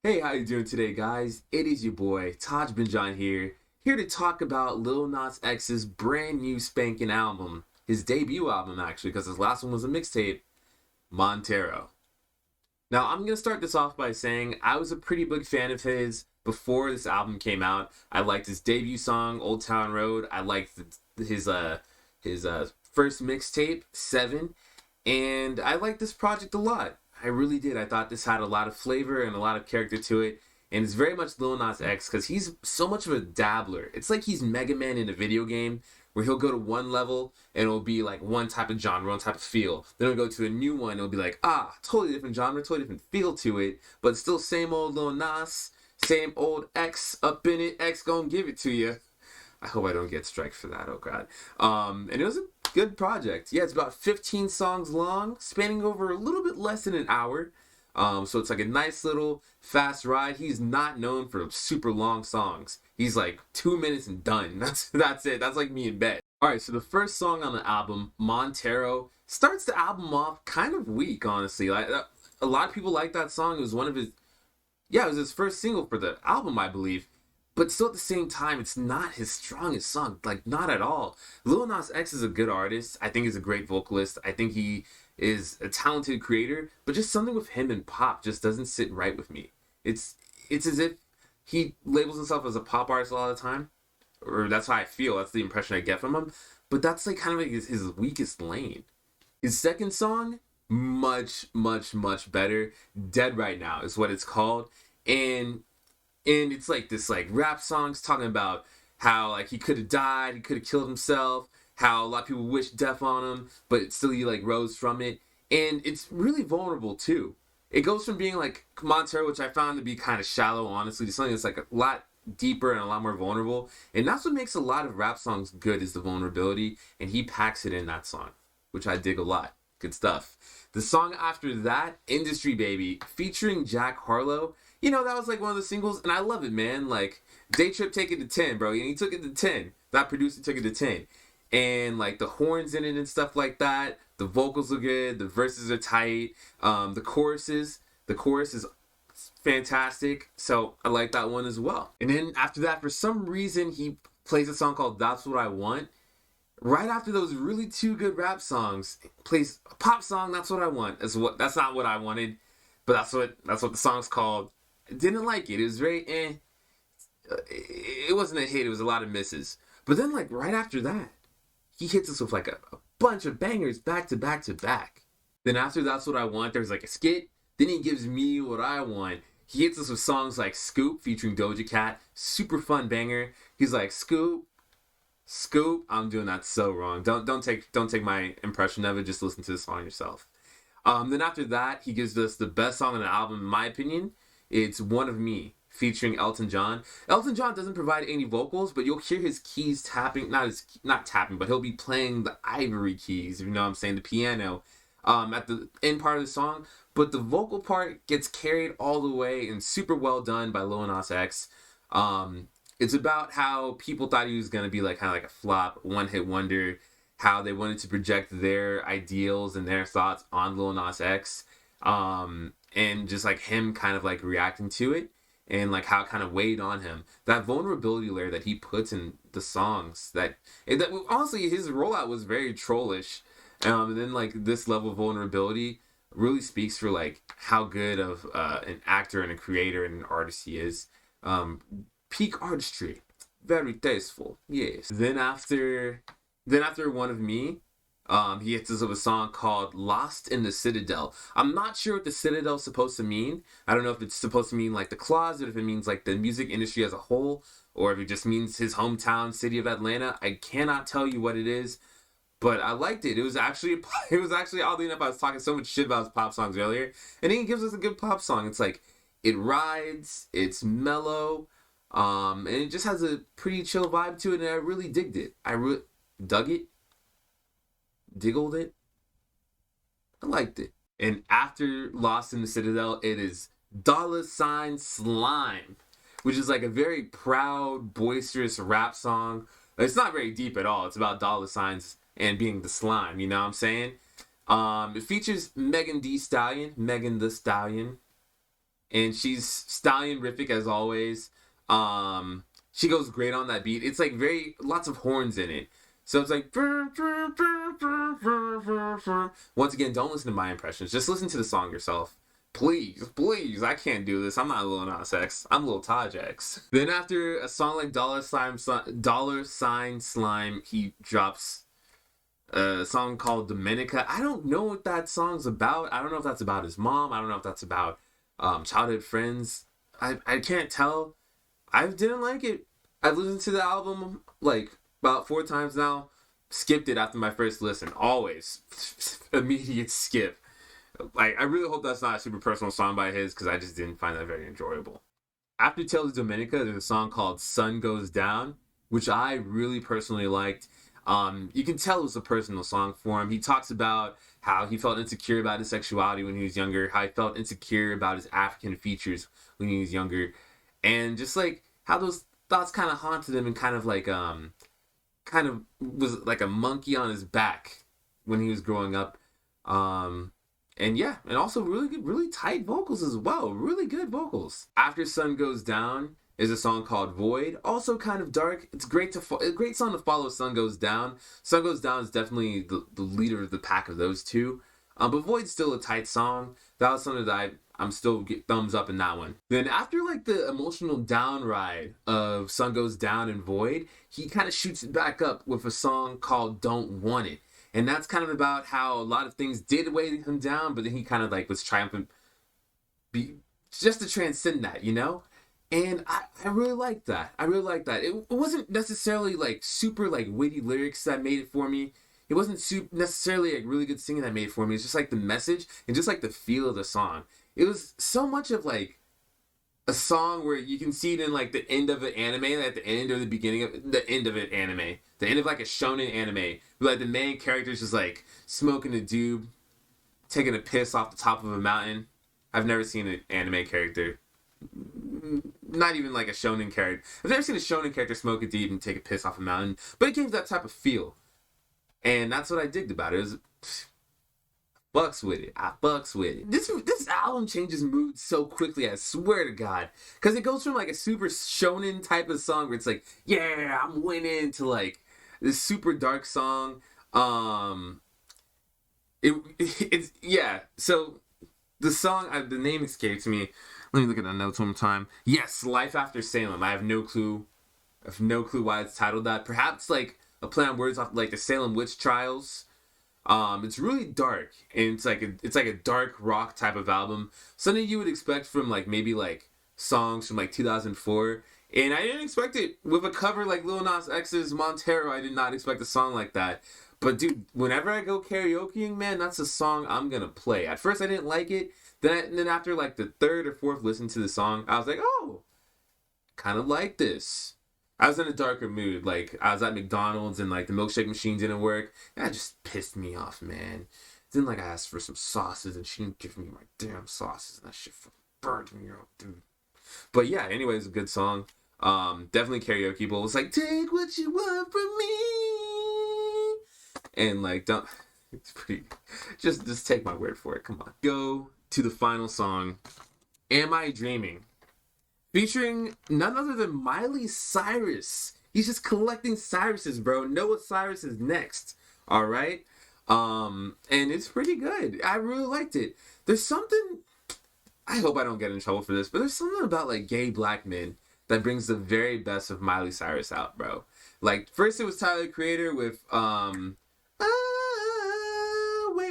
Hey, how you doing today, guys? It is your boy, Taj Bin John here to talk about Lil Nas X's brand new spanking album, his debut album actually, because his last one was a mixtape, Montero. Now, I'm gonna start this off by saying I was a pretty big fan of his before this album came out. I liked his debut song, Old Town Road. I liked his first mixtape, Seven, and I liked this project a lot. I really did. I thought this had a lot of flavor and a lot of character to it. And it's very much Lil Nas X because he's so much of a dabbler. It's like he's Mega Man in a video game where he'll go to one level and it'll be like one type of genre, one type of feel. Then he'll go to a new one, it'll be like, totally different genre, totally different feel to it, but still same old Lil Nas, same old X up in it, X gonna give it to you. I hope I don't get striked for that, oh god. And it was a good project. Yeah, it's about 15 songs long, spanning over a little bit less than an hour. So it's like a nice little fast ride. He's not known for super long songs. He's like 2 minutes and done. That's it. That's like me in bed. All right, so the first song on the album, Montero, starts the album off kind of weak, honestly. Like a lot of people like that song. It was one of his, yeah, it was his first single for the album, I believe. But still at the same time, it's not his strongest song. Like, not at all. Lil Nas X is a good artist. I think he's a great vocalist. I think he is a talented creator. But just something with him and pop just doesn't sit right with me. It's as if he labels himself as a pop artist a lot of the time. Or that's how I feel. That's the impression I get from him. But that's like kind of like his weakest lane. His second song, much, much, much better. Dead Right Now is what it's called. And it's like this like rap songs talking about how like he could have died, he could have killed himself, how a lot of people wish death on him, but still he like rose from it. And it's really vulnerable too. It goes from being like Montero, which I found to be kind of shallow, honestly, to something that's like a lot deeper and a lot more vulnerable. And that's what makes a lot of rap songs good, is the vulnerability. And he packs it in that song, which I dig a lot. Good stuff. The song after that, Industry Baby, featuring Jack Harlow. You know, that was like one of the singles, and I love it, man. Like, Day Trip take it to 10, bro. And he took it to 10. That producer took it to 10. And, like, the horns in it and stuff like that. The vocals are good. The verses are tight. The chorus is fantastic. So, I like that one as well. And then after that, for some reason, he plays a song called That's What I Want. Right after those really two good rap songs, plays a pop song, That's What I Want. That's not what I wanted, but that's what the song's called. Didn't like it. It was very It wasn't a hit. It was a lot of misses. But then, like, right after that, he hits us with like a bunch of bangers back to back to back. Then after That's What I Want, there's like a skit. Then he gives Me What I Want. He hits us with songs like Scoop featuring Doja Cat. Super fun banger. He's like, Scoop, Scoop. I'm doing that so wrong. Don't take my impression of it. Just listen to the song yourself. Then after that, he gives us the best song on the album, in my opinion. It's One of Me, featuring Elton John. Elton John doesn't provide any vocals, but you'll hear his keys tapping, not tapping, but he'll be playing the ivory keys, you know what I'm saying, the piano, at the end part of the song. But the vocal part gets carried all the way and super well done by Lil Nas X. It's about how people thought he was going to be like kind of like a flop, one-hit wonder, how they wanted to project their ideals and their thoughts on Lil Nas X. And just like him kind of like reacting to it and like how it kind of weighed on him. That vulnerability layer that he puts in the songs, that honestly his rollout was very trollish. And then like this level of vulnerability really speaks for like how good of an actor and a creator and an artist he is. Peak artistry, very tasteful, yes. Then after One of Me, he hits us with a song called Lost in the Citadel. I'm not sure what the Citadel is supposed to mean. I don't know if it's supposed to mean like the closet, if it means like the music industry as a whole, or if it just means his hometown city of Atlanta. I cannot tell you what it is, but I liked it. It was actually oddly enough, I was talking so much shit about his pop songs earlier, and he gives us a good pop song. It's like, it rides, it's mellow, and it just has a pretty chill vibe to it, and I really digged it. Dug it. Diggled it. I liked it. And after Lost in the Citadel, it is $sign Slime, which is like a very proud, boisterous rap song. It's not very deep at all. It's about dollar signs and being the slime, you know what I'm saying? It features Megan Thee Stallion, and she's stallion-rific as always. She goes great on that beat. It's like lots of horns in it. So it's like, once again, don't listen to my impressions. Just listen to the song yourself. Please, please, I can't do this. I'm not Lil Nas X. I'm Lil Taj X. Then after a song like Dollar Sign Slime, he drops a song called Dominica. I don't know what that song's about. I don't know if that's about his mom. I don't know if that's about childhood friends. I can't tell. I didn't like it. I've listened to the album like about 4 times now. Skipped it after my first listen. Always. Immediate skip. Like, I really hope that's not a super personal song by his, because I just didn't find that very enjoyable. After Tales of Dominica, there's a song called Sun Goes Down, which I really personally liked. You can tell it was a personal song for him. He talks about how he felt insecure about his sexuality when he was younger, how he felt insecure about his African features when he was younger, and just like how those thoughts kind of haunted him and kind of was like a monkey on his back when he was growing up. And yeah, and also really good, really tight vocals as well. Really good vocals. After Sun Goes Down is a song called Void. Also kind of dark. It's a great song to follow Sun Goes Down. Sun Goes Down is definitely the leader of the pack of those two. But Void's still a tight song. That was something that I'm still get thumbs up in that one. Then after like the emotional down ride of Sun Goes Down and Void, he kind of shoots it back up with a song called Don't Want It. And that's kind of about how a lot of things did weigh him down, but then he kind of like was triumphant just to transcend that, you know? And I really like that. I really like that. It wasn't necessarily like super like witty lyrics that made it for me. It wasn't necessarily like really good singing that made it for me. It's just like the message and just like the feel of the song. It was so much of like a song where you can see it in like the end of an anime, at the end or the beginning of the end of an anime. The end of like a shonen anime. Where like the main character's just like smoking a doob, taking a piss off the top of a mountain. I've never seen an anime character. Not even like a shonen character. I've never seen a shonen character smoke a doob and take a piss off a mountain. But it gave that type of feel. And that's what I digged about it. It was bucks with it. I bucks with it. This album changes mood so quickly, I swear to God. Because it goes from like a super shonen type of song where it's like, yeah, I'm winning, to like this super dark song. It's yeah. So the song, the name escapes me. Let me look at the notes one more time. Yes, Life After Salem. I have no clue. Why it's titled that. Perhaps like a play on words off like the Salem witch trials. It's really dark, and it's like a dark rock type of album. Something you would expect from like maybe like songs from like 2004. And I didn't expect it with a cover like Lil Nas X's Montero. I did not expect a song like that. But dude, whenever I go karaokeing, man, that's a song I'm gonna play. At first I didn't like it. Then after like the 3rd or 4th listen to the song, I was like, oh, kind of like this. I was in a darker mood. Like, I was at McDonald's and, like, the milkshake machine didn't work. And that just pissed me off, man. Then, like, I asked for some sauces and she didn't give me my damn sauces. And that shit burned me up, dude. But, yeah, anyway, it's a good song. Definitely karaoke bowl. It's like, take what you want from me. And, like, don't... It's pretty... Just take my word for it. Come on. Go to the final song. Am I Dreaming? Featuring none other than Miley Cyrus. He's just collecting Cyruses, bro. Know what Cyrus is next. All right? And it's pretty good. I really liked it. There's something... I hope I don't get in trouble for this, but there's something about, like, gay black men that brings the very best of Miley Cyrus out, bro. Like, first it was Tyler, the Creator, with, way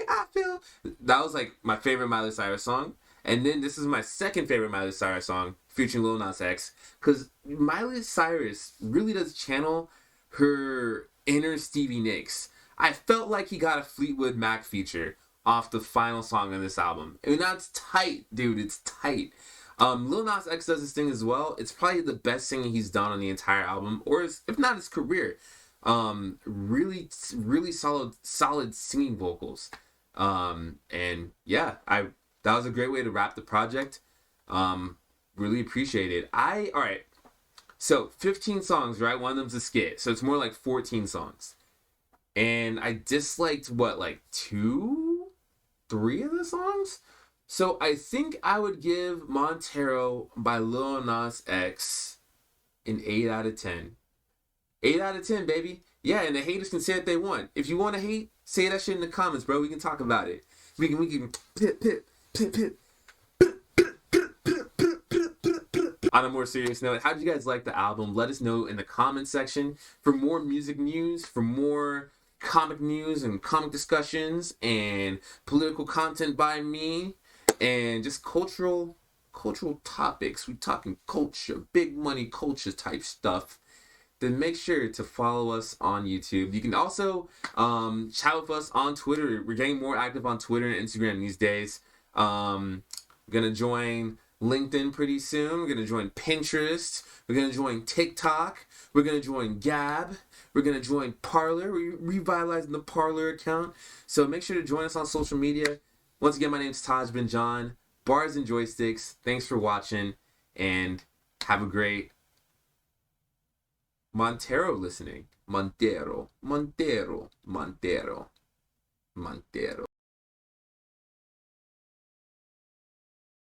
I feel. That was, like, my favorite Miley Cyrus song. And then this is my second favorite Miley Cyrus song, featuring Lil Nas X, because Miley Cyrus really does channel her inner Stevie Nicks. I felt like he got a Fleetwood Mac feature off the final song on this album. And that's tight, dude. It's tight. Lil Nas X does this thing as well. It's probably the best singing he's done on the entire album, or if not his career. Really solid singing vocals. And yeah, that was a great way to wrap the project. Really appreciate it. Alright. So, 15 songs, right? One of them's a skit. So, it's more like 14 songs. And I disliked, 3 of the songs? So I think I would give Montero by Lil Nas X an 8 out of 10. 8 out of 10, baby. Yeah, and the haters can say what they want. If you want to hate, say that shit in the comments, bro. We can talk about it. We can pit. On a more serious note, how did you guys like the album? Let us know in the comment section. For more music news, for more comic news and comic discussions and political content by me, and just cultural topics. We talking culture, big money culture type stuff. Then make sure to follow us on YouTube. You can also chat with us on Twitter. We're getting more active on Twitter and Instagram these days. We're gonna join LinkedIn pretty soon. We're gonna join Pinterest. We're gonna join TikTok. We're gonna join Gab. We're gonna join Parler. We're revitalizing the Parler account. So make sure to join us on social media. Once again, my name is Taj Bin John. Bars and Joysticks. Thanks for watching, and have a great Montero listening. Montero.